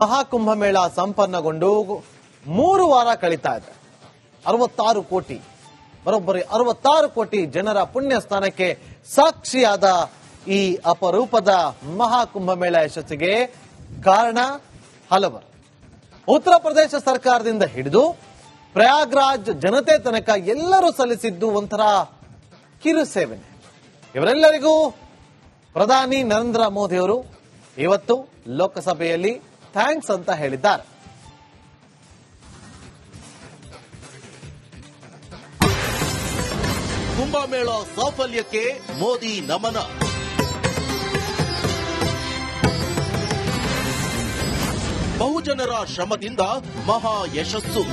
ಮಹಾಕುಂಭಮೇಳ ಸಂಪನ್ನಗೊಂಡು 3 ವಾರ ಕಳೀತಾ ಇದೆ. 66 ಕೋಟಿ ಬರೋಬ್ಬರಿ 66 ಕೋಟಿ ಜನರ ಪುಣ್ಯ ಸ್ಥಾನಕ್ಕೆ ಸಾಕ್ಷಿಯಾದ ಈ ಅಪರೂಪದ ಮಹಾಕುಂಭಮೇಳ ಯಶಸ್ಸಿಗೆ ಕಾರಣ ಹಲವರು. ಉತ್ತರ ಪ್ರದೇಶ ಸರ್ಕಾರದಿಂದ ಹಿಡಿದು ಪ್ರಯಾಗ್ರಾಜ್ ಜನತೆ ತನಕ ಎಲ್ಲರೂ ಸಲ್ಲಿಸಿದ್ದು ಒಂಥರ ಕಿರು ಸೇವನೆ. ಇವರೆಲ್ಲರಿಗೂ ಪ್ರಧಾನಿ ನರೇಂದ್ರ ಮೋದಿ ಅವರು ಇವತ್ತು ಲೋಕಸಭೆಯಲ್ಲಿ ಥ್ಯಾಂಕ್ಸ್ ಅಂತ ಹೇಳಿದ್ದಾರೆ. ಕುಂಭಮೇಳ ಸಾಫಲ್ಯಕ್ಕೆ ಮೋದಿ ನಮನ. ಬಹುಜನರ ಶ್ರಮದಿಂದ ಮಹಾ ಯಶಸ್ಸು.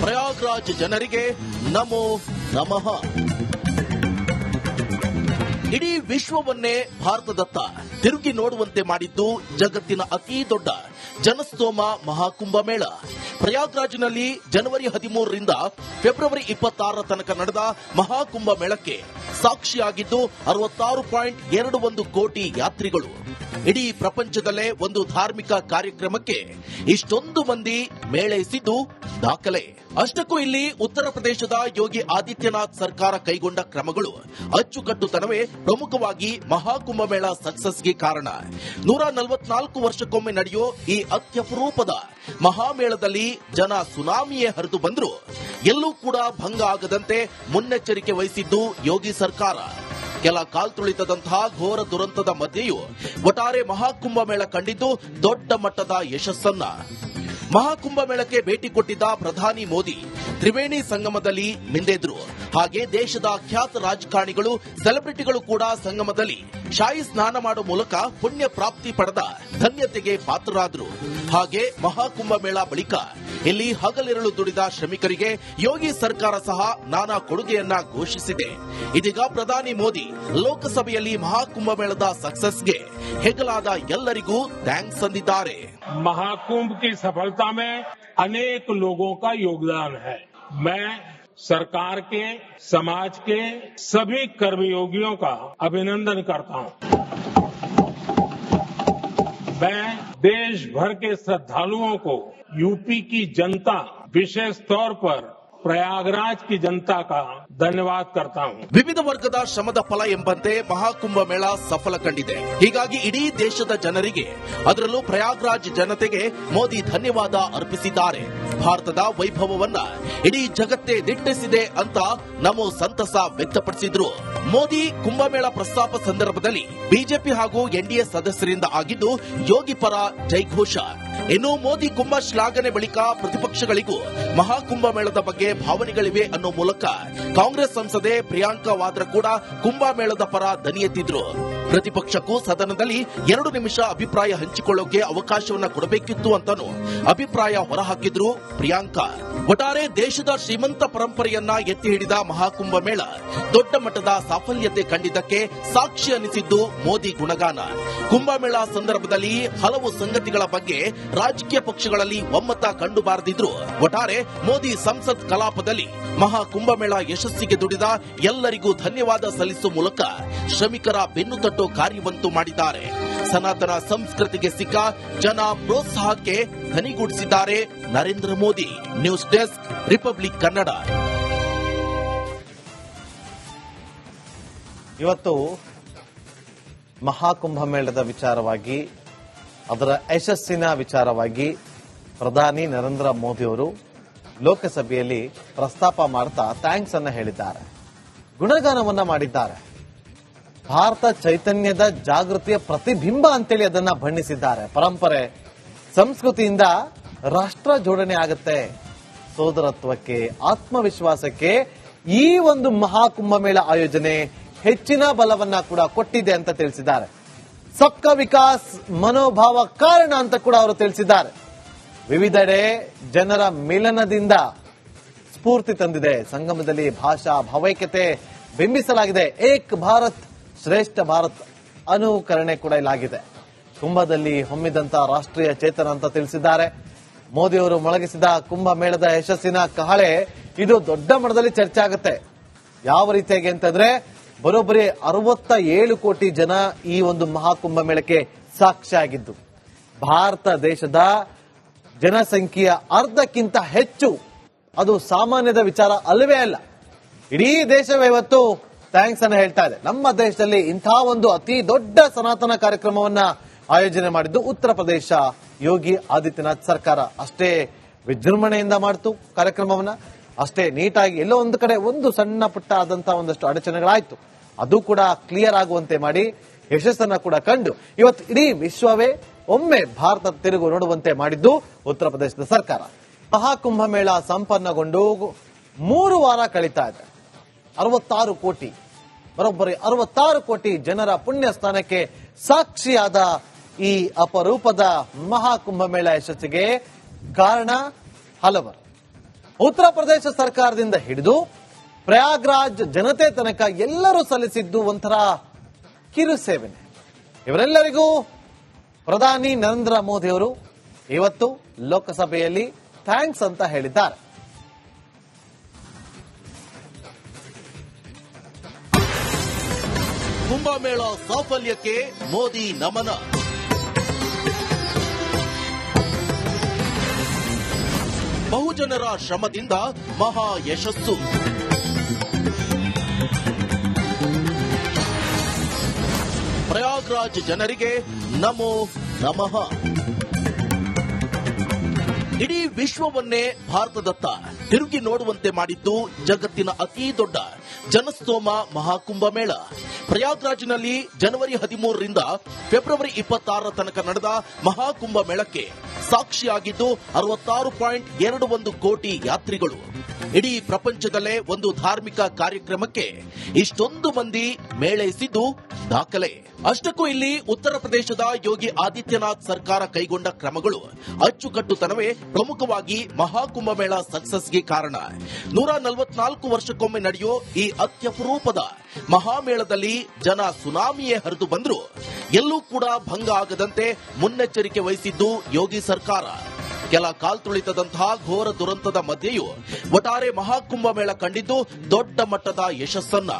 ಪ್ರಯಾಗ್ರಾಜ್ ಜನರಿಗೆ ನಮೋ ನಮಃ. ಇಡೀ ವಿಶ್ವವನ್ನೇ ಭಾರತದತ್ತ ತಿರುಗಿ ನೋಡುವಂತೆ ಮಾಡಿದ್ದು ಜಗತ್ತಿನ ಅತಿ ದೊಡ್ಡ ಜನಸ್ತೋಮ ಮಹಾಕುಂಭಮೇಳ. ಪ್ರಯಾಗ್ರಾಜ್ನಲ್ಲಿ ಜನವರಿ 13ರಿಂದ ಫೆಬ್ರವರಿ 26 ತನಕ ನಡೆದ ಮಹಾಕುಂಭಮೇಳಕ್ಕೆ ಸಾಕ್ಷಿಯಾಗಿದ್ದು 66.21 ಕೋಟಿ ಯಾತ್ರಿಗಳು. ಇಡೀ ಪ್ರಪಂಚದಲ್ಲೇ ಒಂದು ಧಾರ್ಮಿಕ ಕಾರ್ಯಕ್ರಮಕ್ಕೆ ಇಷ್ಟೊಂದು ಮಂದಿ ಮೇಳೈಸಿದ್ದು ದಾಖಲೆ. ಅಷ್ಟಕ್ಕೂ ಇಲ್ಲಿ ಉತ್ತರ ಪ್ರದೇಶದ ಯೋಗಿ ಆದಿತ್ಯನಾಥ್ ಸರ್ಕಾರ ಕೈಗೊಂಡ ಕ್ರಮಗಳು ಅಚ್ಚುಕಟ್ಟುತನವೇ ಪ್ರಮುಖವಾಗಿ ಮಹಾಕುಂಭಮೇಳ ಸಕ್ಸಸ್ಗೆ ಕಾರಣ. 144 ವರ್ಷಕ್ಕೊಮ್ಮೆ ನಡೆಯೋ ಈ ಅತ್ಯಪರೂಪದ ಮಹಾಮೇಳದಲ್ಲಿ ಜನ ಸುನಾಮಿಯೇ ಹರಿದು ಬಂದ್ರು ಎಲ್ಲೂ ಕೂಡ ಭಂಗ ಆಗದಂತೆ ಮುನ್ನೆಚ್ಚರಿಕೆ ವಹಿಸಿದ್ದು ಯೋಗಿ ಸರ್ಕಾರ. ಕೆಲ ಕಾಲ್ತುಳಿತದಂತಹ ಘೋರ ದುರಂತದ ಮಧ್ಯೆಯೂ ಒಟ್ಟಾರೆ ಮಹಾಕುಂಭಮೇಳ ಕಂಡಿದ್ದು ದೊಡ್ಡ ಮಟ್ಟದ ಯಶಸ್ಸನ್ನ. ಮಹಾಕುಂಭಮೇಳಕ್ಕೆ ಭೇಟಿ ಕೊಟ್ಟಿದ್ದ ಪ್ರಧಾನಿ ಮೋದಿ ತ್ರಿವೇಣಿ ಸಂಗಮದಲ್ಲಿ ಮಿಂದೆದ್ರು. ಹಾಗೆ ದೇಶದ ಖ್ಯಾತ ರಾಜಕಾರಣಿಗಳು ಸೆಲೆಬ್ರಿಟಿಗಳು ಕೂಡ ಸಂಗಮದಲ್ಲಿ ಶಾಹಿ ಸ್ನಾನ ಮಾಡುವ ಮೂಲಕ ಪುಣ್ಯ ಪ್ರಾಪ್ತಿ ಪಡೆದ ಧನ್ಯತೆಗೆ ಪಾತ್ರರಾದರು. ಹಾಗೆ ಮಹಾಕುಂಭಮೇಳ ಬಳಿಕ ಇಲ್ಲಿ ಹಗಲಿರುಳು ದುಡಿದ ಶ್ರಮಿಕರಿಗೆ ಯೋಗಿ ಸರ್ಕಾರ ಸಹ ನಾನಾ ಕೊಡುಗೆಯನ್ನ ಘೋಷಿಸಿದೆ. ಇದೀಗ ಪ್ರಧಾನಿ ಮೋದಿ ಲೋಕಸಭೆಯಲ್ಲಿ ಮಹಾಕುಂಭಮೇಳದ ಸಕ್ಸಸ್ಗೆ ಹೆಗಲಾದ ಎಲ್ಲರಿಗೂ ಥ್ಯಾಂಕ್ಸ್ ಅಂದಿದ್ದಾರೆ. महाकुंभ की सफलता में अनेक लोगों का योगदान है. मैं सरकार के, समाज के सभी कर्मयोगियों का अभिनंदन करता हूं. मैं देश भर के श्रद्धालुओं को, यूपी की जनता, विशेष तौर पर ಪ್ರಯಾಗ್ರಾಜ್ ಕಿ ಜನತಾ ಕಾ ಧನ್ಯವಾದ ಕರ್ತಾ ಹೂಂ. ವಿವಿಧ ವರ್ಗದ ಶ್ರಮದ ಫಲ ಎಂಬಂತೆ ಮಹಾಕುಂಭಮೇಳ ಸಫಲ ಕಂಡಿದೆ. ಹೀಗಾಗಿ ಇಡೀ ದೇಶದ ಜನರಿಗೆ, ಅದರಲ್ಲೂ ಪ್ರಯಾಗ್ರಾಜ್ ಜನತೆಗೆ ಮೋದಿ ಧನ್ಯವಾದ ಅರ್ಪಿಸಿದ್ದಾರೆ. ಭಾರತದ ವೈಭವವನ್ನ ಇಡೀ ಜಗತ್ತೇ ದಿಟ್ಟಿಸಿದೆ ಅಂತ ನಮೋ ಸಂತಸ ವ್ಯಕ್ತಪಡಿಸಿದ್ರು. ಮೋದಿ ಕುಂಭಮೇಳ ಪ್ರಸ್ತಾಪ ಸಂದರ್ಭದಲ್ಲಿ ಬಿಜೆಪಿ ಹಾಗೂ ಎನ್ಡಿಎ ಸದಸ್ಯರಿಂದ ಆಗಿದ್ದು ಯೋಗಿ ಪರ ಜೈಘೋಷ. ಇನ್ನು ಮೋದಿ ಕುಂಭ ಶ್ಲಾಘನೆ ಬಳಿಕ ಪ್ರತಿಪಕ್ಷಗಳಿಗೂ ಮಹಾಕುಂಭಮೇಳದ ಬಗ್ಗೆ ಭಾವನೆಗಳಿವೆ ಅನ್ನೋ ಮೂಲಕ ಕಾಂಗ್ರೆಸ್ ಸಂಸದೆ ಪ್ರಿಯಾಂಕಾ ವಾದ್ರಾ ಕೂಡ ಕುಂಭಮೇಳದ ಪರ ದನಿ ಎತ್ತಿದ್ರು. ಪ್ರತಿಪಕ್ಷಕ್ಕೂ ಸದನದಲ್ಲಿ 2 ನಿಮಿಷ ಅಭಿಪ್ರಾಯ ಹಂಚಿಕೊಳ್ಳೋಕೆ ಅವಕಾಶವನ್ನ ಕೊಡಬೇಕಿತ್ತು ಅಂತಾನು ಅಭಿಪ್ರಾಯ ಹೊರಹಾಕಿದ್ರು ಪ್ರಿಯಾಂಕಾ. ಒಟ್ಟಾರೆ ದೇಶದ ಶ್ರೀಮಂತ ಪರಂಪರೆಯನ್ನ ಎತ್ತಿ ಹಿಡಿದ ಮಹಾಕುಂಭಮೇಳ ದೊಡ್ಡ ಮಟ್ಟದ ಸಾಫಲ್ಯತೆ ಕಂಡಿದ್ದಕ್ಕೆ ಸಾಕ್ಷಿ ಅನಿಸಿದ್ದು ಮೋದಿ ಗುಣಗಾನ. ಕುಂಭಮೇಳ ಸಂದರ್ಭದಲ್ಲಿ ಹಲವು ಸಂಗತಿಗಳ ಬಗ್ಗೆ ರಾಜಕೀಯ ಪಕ್ಷಗಳಲ್ಲಿ ಒಮ್ಮತ ಕಂಡುಬಾರದಿದ್ರು ಒಟ್ಟಾರೆ ಮೋದಿ ಸಂಸತ್ ಕಲಾಪದಲ್ಲಿ ಮಹಾಕುಂಭಮೇಳ ಯಶಸ್ಸಿಗೆ ದುಡಿದ ಎಲ್ಲರಿಗೂ ಧನ್ಯವಾದ ಸಲ್ಲಿಸುವ ಮೂಲಕ ಶ್ರಮಿಕರ ಬೆನ್ನು ತಟ್ಟೋ ಕಾರ್ಯವಂತೂ ಮಾಡಿದ್ದಾರೆ. ಸನಾತನ ಸಂಸ್ಕೃತಿಗೆ ಸಿಕ್ಕ ಜನ ಪ್ರೋತ್ಸಾಹಕ್ಕೆ ಧನಿಗೂಡಿಸಿದ್ದಾರೆ Narendra Modi. News desk, republic Kannada. ಇವತ್ತು ಮಹಾಕುಂಭಮೇಳದ ವಿಚಾರವಾಗಿ, ಅದರ ಯಶಸ್ಸಿನ ವಿಚಾರವಾಗಿ ಪ್ರಧಾನಿ ನರೇಂದ್ರ ಮೋದಿ ಅವರು ಲೋಕಸಭೆಯಲ್ಲಿ ಪ್ರಸ್ತಾಪ ಮಾಡ್ತಾ ಥ್ಯಾಂಕ್ಸ್ ಅನ್ನ ಹೇಳಿದ್ದಾರೆ, ಗುಣಗಾನವನ್ನ ಮಾಡಿದ್ದಾರೆ. ಭಾರತ ಚೈತನ್ಯದ ಜಾಗೃತಿಯ ಪ್ರತಿಬಿಂಬ ಅಂತೇಳಿ ಅದನ್ನ ಬಣ್ಣಿಸಿದ್ದಾರೆ. ಪರಂಪರೆ, ಸಂಸ್ಕೃತಿಯಿಂದ ರಾಷ್ಟ್ರ ಜೋಡಣೆ ಆಗುತ್ತೆ, ಸೋದರತ್ವಕ್ಕೆ, ಆತ್ಮವಿಶ್ವಾಸಕ್ಕೆ ಈ ಒಂದು ಮಹಾಕುಂಭಮೇಳ ಆಯೋಜನೆ ಹೆಚ್ಚಿನ ಬಲವನ್ನ ಕೂಡ ಕೊಟ್ಟಿದೆ ಅಂತ ತಿಳಿಸಿದ್ದಾರೆ. ಸಬ್ಕಾ ವಿಕಾಸ್ ಮನೋಭಾವ ಕಾರಣ ಅಂತ ಕೂಡ ಅವರು ತಿಳಿಸಿದ್ದಾರೆ. ವಿವಿಧೆಡೆ ಜನರ ಮಿಲನದಿಂದ ಸ್ಫೂರ್ತಿ ತಂದಿದೆ. ಸಂಗಮದಲ್ಲಿ ಭಾಷಾ ಭಾವೈಕ್ಯತೆ ಬಿಂಬಿಸಲಾಗಿದೆ. ಏಕ್ ಭಾರತ್ ಶ್ರೇಷ್ಠ ಭಾರತ್ ಅನುಕರಣೆ ಕೂಡ ಇಲ್ಲಾಗಿದೆ. ಕುಂಭದಲ್ಲಿ ಹೊಮ್ಮಿದಂತ ರಾಷ್ಟ್ರೀಯ ಚೇತನ ಅಂತ ತಿಳಿಸಿದ್ದಾರೆ. ಮೋದಿ ಅವರು ಮೊಳಗಿಸಿದ ಕುಂಭಮೇಳದ ಯಶಸ್ಸಿನ ಕಹಳೆ ಇದು ದೊಡ್ಡ ಮಟ್ಟದಲ್ಲಿ ಚರ್ಚೆ ಆಗುತ್ತೆ. ಯಾವ ರೀತಿಯಾಗಿ ಅಂತಂದ್ರೆ ಬರೋಬ್ಬರಿ 67 ಕೋಟಿ ಜನ ಈ ಒಂದು ಮಹಾಕುಂಭಮೇಳಕ್ಕೆ ಸಾಕ್ಷಿಯಾಗಿದ್ದು, ಭಾರತ ದೇಶದ ಜನಸಂಖ್ಯೆಯ ಅರ್ಧಕ್ಕಿಂತ ಹೆಚ್ಚು. ಅದು ಸಾಮಾನ್ಯದ ವಿಚಾರ ಅಲ್ಲವೇ ಅಲ್ಲ. ಇಡೀ ದೇಶವೇ ಇವತ್ತು ಥ್ಯಾಂಕ್ಸ್ ಅನ್ನು ಹೇಳ್ತಾ ಇದೆ. ನಮ್ಮ ದೇಶದಲ್ಲಿ ಇಂತಹ ಒಂದು ಅತಿ ದೊಡ್ಡ ಸನಾತನ ಕಾರ್ಯಕ್ರಮವನ್ನ ಆಯೋಜನೆ ಮಾಡಿದ್ದು ಉತ್ತರ ಪ್ರದೇಶ ಯೋಗಿ ಆದಿತ್ಯನಾಥ್ ಸರ್ಕಾರ. ಅಷ್ಟೇ ವಿಜೃಂಭಣೆಯಿಂದ ಮಾಡ್ತು ಕಾರ್ಯಕ್ರಮವನ್ನ, ಅಷ್ಟೇ ನೀಟಾಗಿ. ಎಲ್ಲೋ ಒಂದು ಕಡೆ ಒಂದು ಸಣ್ಣ ಪುಟ್ಟ ಆದಂತಹ ಒಂದಷ್ಟು ಅಡಚಣೆಗಳಾಯ್ತು, ಅದು ಕೂಡ ಕ್ಲಿಯರ್ ಆಗುವಂತೆ ಮಾಡಿ ಯಶಸ್ಸನ್ನ ಕೂಡ ಕಂಡು ಇವತ್ತು ಇಡೀ ವಿಶ್ವವೇ ಒಮ್ಮೆ ಭಾರತ ತಿರುಗು ನೋಡುವಂತೆ ಮಾಡಿದ್ದು ಉತ್ತರ ಪ್ರದೇಶದ ಸರ್ಕಾರ. ಮಹಾಕುಂಭಮೇಳ ಸಂಪನ್ನಗೊಂಡು 3 ವಾರ ಕಳೀತಾ ಇದೆ. 66 ಕೋಟಿ, ಬರೋಬ್ಬರಿ 66 ಕೋಟಿ ಜನರ ಪುಣ್ಯ ಸ್ಥಾನಕ್ಕೆ ಸಾಕ್ಷಿಯಾದ ಈ ಅಪರೂಪದ ಮಹಾಕುಂಭಮೇಳ ಯಶಸ್ಸಿಗೆ ಕಾರಣ ಹಲವರು. ಉತ್ತರ ಪ್ರದೇಶ ಸರ್ಕಾರದಿಂದ ಹಿಡಿದು ಪ್ರಯಾಗ್ರಾಜ್ ಜನತೆ ತನಕ ಎಲ್ಲರೂ ಸಲ್ಲಿಸಿದ್ದು ಒಂಥರ ಕಿರು ಸೇವೆನೆ. ಇವರೆಲ್ಲರಿಗೂ ಪ್ರಧಾನಿ ನರೇಂದ್ರ ಮೋದಿ ಅವರು ಇವತ್ತು ಲೋಕಸಭೆಯಲ್ಲಿ ಥ್ಯಾಂಕ್ಸ್ ಅಂತ ಹೇಳಿದ್ದಾರೆ. ಕುಂಭಮೇಳ ಸಾಫಲ್ಯಕ್ಕೆ ಮೋದಿ ನಮನ. ಬಹುಜನರ ಶ್ರಮದಿಂದ ಮಹಾ ಯಶಸ್ಸು. ಪ್ರಯಾಗ್ರಾಜ್ ಜನರಿಗೆ ನಮೋ ನಮಃ. ಇಡೀ ವಿಶ್ವವನ್ನೇ ಭಾರತದತ್ತ ತಿರುಗಿ ನೋಡುವಂತೆ ಮಾಡಿದ್ದು ಜಗತ್ತಿನ ಅತಿ ದೊಡ್ಡ ಜನಸ್ತೋಮ ಮಹಾಕುಂಭಮೇಳ. ಪ್ರಯಾಗ್ರಾಜ್ನಲ್ಲಿ ಜನವರಿ 13ರಿಂದ ಫೆಬ್ರವರಿ 26 ತನಕ ನಡೆದ ಮಹಾಕುಂಭಮೇಳಕ್ಕೆ ಸಾಕ್ಷಿಯಾಗಿದ್ದು 66.21 ಕೋಟಿ ಯಾತ್ರಿಗಳು. ಇಡೀ ಪ್ರಪಂಚದಲ್ಲೇ ಒಂದು ಧಾರ್ಮಿಕ ಕಾರ್ಯಕ್ರಮಕ್ಕೆ ಇಷ್ಟೊಂದು ಮಂದಿ ಮೇಳೈಸಿದ್ದು ದಾಖಲೆ. ಅಷ್ಟಕ್ಕೂ ಇಲ್ಲಿ ಉತ್ತರ ಪ್ರದೇಶದ ಯೋಗಿ ಆದಿತ್ಯನಾಥ್ ಸರ್ಕಾರ ಕೈಗೊಂಡ ಕ್ರಮಗಳು, ಅಚ್ಚುಕಟ್ಟುತನವೇ ಪ್ರಮುಖವಾಗಿ ಮಹಾಕುಂಭಮೇಳ ಸಕ್ಸಸ್ಗೆ ಕಾರಣ. 144 ವರ್ಷಕ್ಕೊಮ್ಮೆ ನಡೆಯೋ ಈ ಅತ್ಯಪರೂಪದ ಮಹಾಮೇಳದಲ್ಲಿ ಜನ ಸುನಾಮಿಯೇ ಹರಿದು ಬಂದ್ರು ಎಲ್ಲೂ ಕೂಡ ಭಂಗ ಆಗದಂತೆ ಮುನ್ನೆಚ್ಚರಿಕೆ ವಹಿಸಿದ್ದು ಯೋಗಿ ಸರ್ಕಾರ. ಕೆಲ ಕಾಲ್ತುಳಿತದಂತಹ ಘೋರ ದುರಂತದ ಮಧ್ಯೆಯೂ ಒಟ್ಟಾರೆ ಮಹಾಕುಂಭಮೇಳ ಕಂಡಿದ್ದು ದೊಡ್ಡ ಮಟ್ಟದ ಯಶಸ್ಸನ್ನ.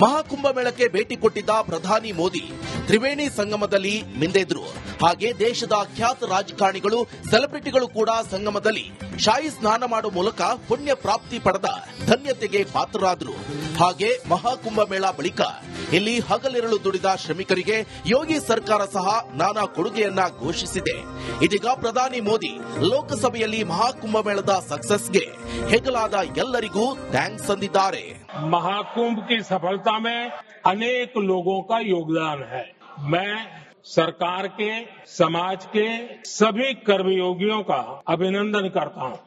ಮಹಾಕುಂಭಮೇಳಕ್ಕೆ ಭೇಟಿ ಕೊಟ್ಟಿದ್ದ ಪ್ರಧಾನಿ ಮೋದಿ ತ್ರಿವೇಣಿ ಸಂಗಮದಲ್ಲಿ ಮಿಂದೆದ್ರು. ಹಾಗೆ ದೇಶದ ಖ್ಯಾತ ರಾಜಕಾರಣಿಗಳು, ಸೆಲೆಬ್ರಿಟಿಗಳು ಕೂಡ ಸಂಗಮದಲ್ಲಿ ಶಾಹಿ ಸ್ನಾನ ಮಾಡುವ ಮೂಲಕ ಪುಣ್ಯ ಪ್ರಾಪ್ತಿ ಪಡೆದ ಧನ್ಯತೆಗೆ ಪಾತ್ರರಾದರು. ಹಾಗೆ ಮಹಾಕುಂಭಮೇಳ ಬಳಿಕ ಇಲ್ಲಿ ಹಗಲಿರಳು ದುಡಿದ ಶ್ರಮಿಕರಿಗೆ ಯೋಗಿ ಸರ್ಕಾರ ಸಹ ನಾನಾ ಕೊಡುಗೆಯನ್ನ ಘೋಷಿಸಿದೆ. ಇದೀಗ ಪ್ರಧಾನಿ ಮೋದಿ ಲೋಕಸಭೆಯಲ್ಲಿ ಮಹಾಕುಂಭಮೇಳದ ಸಕ್ಸಸ್ಗೆ ಹೆಗಲಾದ ಎಲ್ಲರಿಗೂ ಥ್ಯಾಂಕ್ಸ್ ಅಂದಿದ್ದಾರೆ. महाकुंभ की सफलता में अनेक लोगों का योगदान है. मैं सरकार के, समाज के सभी कर्मयोगियों का अभिनंदन करता हूं.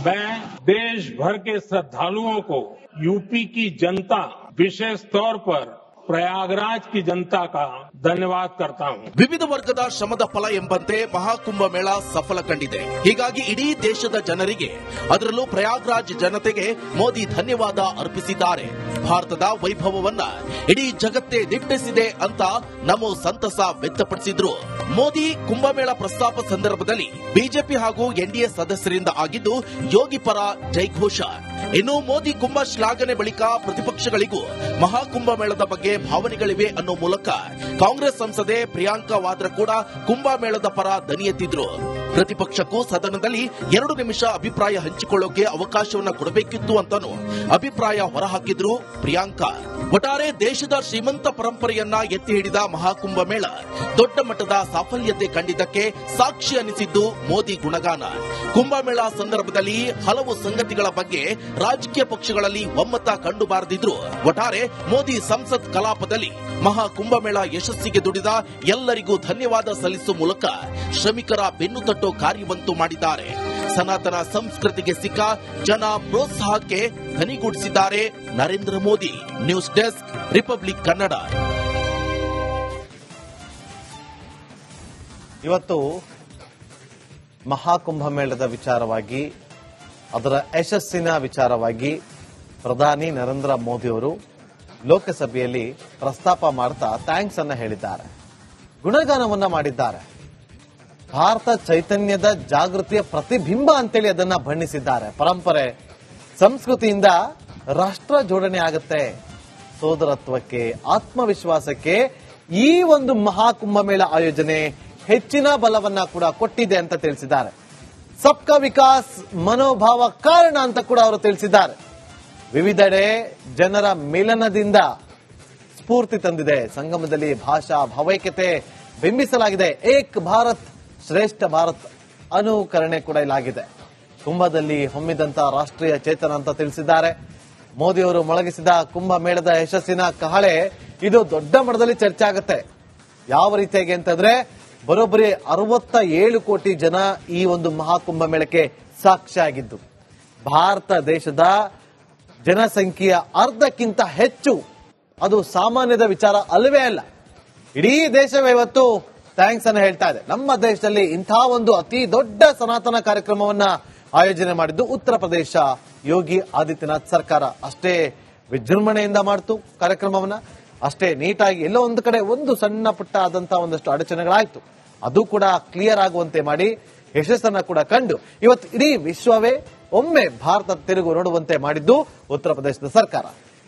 मैं देश भर के श्रद्धालुओं को, यूपी की जनता, विशेष तौर पर ಪ್ರಯಾಗ್ರಾಜ್ ಕಿ ಜನತಾ ಕಾ ಧನ್ಯವಾದ ಕರ್ತಾ ಹೂಂ. ವಿವಿಧ ವರ್ಗದ ಶ್ರಮದ ಫಲ ಎಂಬಂತೆ ಮಹಾಕುಂಭಮೇಳ ಸಫಲ ಕಂಡಿದೆ. ಹೀಗಾಗಿ ಇಡೀ ದೇಶದ ಜನರಿಗೆ, ಅದರಲ್ಲೂ ಪ್ರಯಾಗ್ರಾಜ್ ಜನತೆಗೆ ಮೋದಿ ಧನ್ಯವಾದ ಅರ್ಪಿಸಿದ್ದಾರೆ. ಭಾರತದ ವೈಭವವನ್ನ ಇಡೀ ಜಗತ್ತೇ ದಿಟ್ಟಿಸಿದೆ ಅಂತ ನಮೋ ಸಂತಸ ವ್ಯಕ್ತಪಡಿಸಿದ್ರು. ಮೋದಿ ಕುಂಭಮೇಳ ಪ್ರಸ್ತಾಪ ಸಂದರ್ಭದಲ್ಲಿ ಬಿಜೆಪಿ ಹಾಗೂ ಎನ್ಡಿಎ ಸದಸ್ಯರಿಂದ ಆಗಿದ್ದು ಯೋಗಿ ಪರ ಜೈಘೋಷ. ಇನ್ನು ಮೋದಿ ಕುಂಭ ಶ್ಲಾಘನೆ ಬಳಿಕ ಪ್ರತಿಪಕ್ಷಗಳಿಗೂ ಮಹಾಕುಂಭಮೇಳದ ಬಗ್ಗೆ ಭಾವನೆಗಳಿವೆ ಅನ್ನೋ ಮೂಲಕ ಕಾಂಗ್ರೆಸ್ ಸಂಸದೆ ಪ್ರಿಯಾಂಕಾ ವಾದ್ರಾ ಕೂಡ ಕುಂಭಮೇಳದ ಪರ ದನಿ ಎತ್ತಿದ್ರು. ಪ್ರತಿಪಕ್ಷಕ್ಕೂ ಸದನದಲ್ಲಿ 2 ನಿಮಿಷ ಅಭಿಪ್ರಾಯ ಹಂಚಿಕೊಳ್ಳೋಕೆ ಅವಕಾಶವನ್ನ ಕೊಡಬೇಕಿತ್ತು ಅಂತಾನು ಅಭಿಪ್ರಾಯ ಹೊರಹಾಕಿದ್ರು ಪ್ರಿಯಾಂಕಾ. ಒಟ್ಟಾರೆ ದೇಶದ ಶ್ರೀಮಂತ ಪರಂಪರೆಯನ್ನ ಎತ್ತಿ ಹಿಡಿದ ಮಹಾಕುಂಭಮೇಳ ದೊಡ್ಡ ಮಟ್ಟದ ಸಾಫಲ್ಯತೆ ಕಂಡಿದ್ದಕ್ಕೆ ಸಾಕ್ಷಿ ಅನಿಸಿದ್ದು ಮೋದಿ ಗುಣಗಾನ. ಕುಂಭಮೇಳ ಸಂದರ್ಭದಲ್ಲಿ ಹಲವು ಸಂಗತಿಗಳ ಬಗ್ಗೆ ರಾಜಕೀಯ ಪಕ್ಷಗಳಲ್ಲಿ ಒಮ್ಮತ ಕಂಡುಬಾರದಿದ್ರು ಒಟ್ಟಾರೆ ಮೋದಿ ಸಂಸತ್ ಕಲಾಪದಲ್ಲಿ ಮಹಾಕುಂಭಮೇಳ ಯಶಸ್ಸಿಗೆ ದುಡಿದ ಎಲ್ಲರಿಗೂ ಧನ್ಯವಾದ ಸಲ್ಲಿಸುವ ಮೂಲಕ ಶ್ರಮಿಕರ ಬೆನ್ನು ತಟ್ಟೋ ಕಾರ್ಯವಂತೂ ಮಾಡಿದ್ದಾರೆ. ಸನಾತನ ಸಂಸ್ಕೃತಿಗೆ ಸಿಕ್ಕ ಜನ ಪ್ರೋತ್ಸಾಹಕ್ಕೆ ಧನಿಗೂಡಿಸಿದ್ದಾರೆ Narendra Modi. News desk, republic Kannada. ಇವತ್ತು ಮಹಾಕುಂಭಮೇಳದ ವಿಚಾರವಾಗಿ, ಅದರ ಯಶಸ್ಸಿನ ವಿಚಾರವಾಗಿ ಪ್ರಧಾನಿ ನರೇಂದ್ರ ಮೋದಿ ಅವರು ಲೋಕಸಭೆಯಲ್ಲಿ ಪ್ರಸ್ತಾಪ ಮಾಡ್ತಾ ಥ್ಯಾಂಕ್ಸ್ ಅನ್ನ ಹೇಳಿದ್ದಾರೆ, ಗುಣಗಾನವನ್ನ ಮಾಡಿದ್ದಾರೆ. ಭಾರತ ಚೈತನ್ಯದ ಜಾಗೃತಿಯ ಪ್ರತಿಬಿಂಬ ಅಂತೇಳಿ ಅದನ್ನ ಬಣ್ಣಿಸಿದ್ದಾರೆ. ಪರಂಪರೆ, ಸಂಸ್ಕೃತಿಯಿಂದ ರಾಷ್ಟ್ರ ಜೋಡಣೆ ಆಗುತ್ತೆ. ಸೋದರತ್ವಕ್ಕೆ, ಆತ್ಮವಿಶ್ವಾಸಕ್ಕೆ ಈ ಒಂದು ಮಹಾಕುಂಭಮೇಳ ಆಯೋಜನೆ ಹೆಚ್ಚಿನ ಬಲವನ್ನ ಕೂಡ ಕೊಟ್ಟಿದೆ ಅಂತ ತಿಳಿಸಿದ್ದಾರೆ. ಸಬ್ಕಾ ವಿಕಾಸ್ ಮನೋಭಾವ ಕಾರಣ ಅಂತ ಕೂಡ ಅವರು ತಿಳಿಸಿದ್ದಾರೆ. ವಿವಿಧೆಡೆ ಜನರ ಮಿಲನದಿಂದ ಸ್ಫೂರ್ತಿ ತಂದಿದೆ. ಸಂಗಮದಲ್ಲಿ ಭಾಷಾ ಭಾವೈಕ್ಯತೆ ಬಿಂಬಿಸಲಾಗಿದೆ. ಏಕ್ ಭಾರತ್ ಶ್ರೇಷ್ಠ ಭಾರತ್ ಅನುಕರಣೆ ಕೂಡ ಇಲ್ಲಾಗಿದೆ. ಕುಂಭದಲ್ಲಿ ಹೊಮ್ಮಿದಂತ ರಾಷ್ಟ್ರೀಯ ಚೇತನ ಅಂತ ತಿಳಿಸಿದ್ದಾರೆ. ಮೋದಿಯವರು ಮೊಳಗಿಸಿದ ಕುಂಭಮೇಳದ ಯಶಸ್ಸಿನ ಕಹಳೆ ಇದು ದೊಡ್ಡ ಮಟ್ಟದಲ್ಲಿ ಚರ್ಚೆ ಆಗುತ್ತೆ. ಯಾವ ರೀತಿಯಾಗಿ ಅಂತಂದ್ರೆ ಬರೋಬ್ಬರಿ 67 ಕೋಟಿ ಜನ ಈ ಒಂದು ಮಹಾಕುಂಭಮೇಳಕ್ಕೆ ಸಾಕ್ಷಿಯಾಗಿದ್ದು, ಭಾರತ ದೇಶದ ಜನಸಂಖ್ಯೆಯ ಅರ್ಧಕ್ಕಿಂತ ಹೆಚ್ಚು. ಅದು ಸಾಮಾನ್ಯದ ವಿಚಾರ ಅಲ್ಲವೇ ಅಲ್ಲ. ಇಡೀ ದೇಶವೇ ಇವತ್ತು ಥ್ಯಾಂಕ್ಸ್ ಅನ್ನು ಹೇಳ್ತಾ ಇದೆ. ನಮ್ಮ ದೇಶದಲ್ಲಿ ಇಂತಹ ಒಂದು ಅತಿ ದೊಡ್ಡ ಸನಾತನ ಕಾರ್ಯಕ್ರಮವನ್ನ ಆಯೋಜನೆ ಮಾಡಿದ್ದು ಉತ್ತರ ಪ್ರದೇಶ ಯೋಗಿ ಆದಿತ್ಯನಾಥ್ ಸರ್ಕಾರ. ಅಷ್ಟೇ ವಿಜೃಂಭಣೆಯಿಂದ ಮಾಡ್ತು ಕಾರ್ಯಕ್ರಮವನ್ನ, ಅಷ್ಟೇ ನೀಟಾಗಿ. ಎಲ್ಲೋ ಒಂದು ಕಡೆ ಒಂದು ಸಣ್ಣ ಪುಟ್ಟ ಆದಂತಹ ಒಂದಷ್ಟು ಅಡಚಣೆಗಳಾಯ್ತು, ಅದು ಕೂಡ ಕ್ಲಿಯರ್ ಆಗುವಂತೆ ಮಾಡಿ ಯಶಸ್ಸನ್ನ ಕೂಡ ಕಂಡು ಇವತ್ತು ಇಡೀ ವಿಶ್ವವೇ ಒಮ್ಮೆ ಭಾರತ ತಿರುಗು ನೋಡುವಂತೆ ಮಾಡಿದ್ದು ಉತ್ತರ ಪ್ರದೇಶದ ಸರ್ಕಾರ.